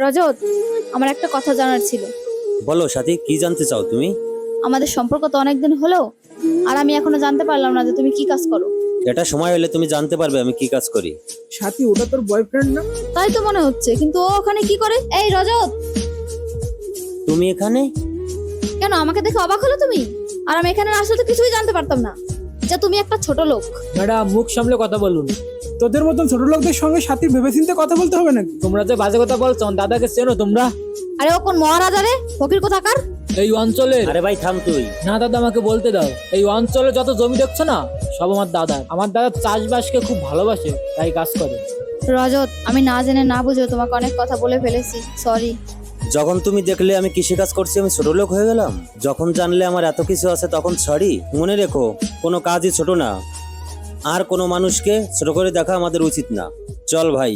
রজত, আমার একটা কথা জানার ছিল। বলো সাথী, কি জানতে চাও তুমি? আমাদের সম্পর্ক তো অনেকদিন হলো, আর আমি এখনো জানতে পারলাম না যে তুমি কি কাজ করো। এটা সময় হলে তুমি জানতে পারবে আমি কি কাজ করি। সাথী, ওটা তোর বয়ফ্রেন্ড না? তাই তো মনে হচ্ছে, কিন্তু ও ওখানে কি করে? এই রজত, তুমি এখানে? কেন আমাকে দেখে অবাক হলো তুমি? আর আমি এখানে আসলে তো কিছুই জানতে পারতাম না যে তুমি একটা ছোট লোক। ম্যাডাম, মুখ সামলে কথা বলুন। তোদের মতন ছোট লোকদের সঙ্গে সাথীর ভেবেচিন্তে কথা বলতে হবে নাকি? তোমরা যে বাজে কথা বলছো, আমার দাদাকে চেনো তোমরা? আরে ও কোন মহারাজা রে, ফকির কোথাকার? এই অঞ্চলের। আরে ভাই থাম তুই। না দাদা, আমাকে বলতে দাও। এই অঞ্চলে যত জমি দেখছো না, সব আমার দাদার। আমার দাদা চাষবাসকে খুব ভালোবাসে, তাই কাজ করে। রজত, আমি না জেনে না বুঝে তোমাকে অনেক কথা বলে ফেলেছি, সরি। যখন তুমি দেখলে আমি কৃষিকাজ করছি আমি ছোট লোক হয়ে গেলাম? যখন জানলে আমার এত কিছু আছে তখন সরি। মনে রেখো, কোনো কাজই ছোট না, আর কোনো মানুষকে ছোট করে দেখা আমাদের উচিত না। চল ভাই।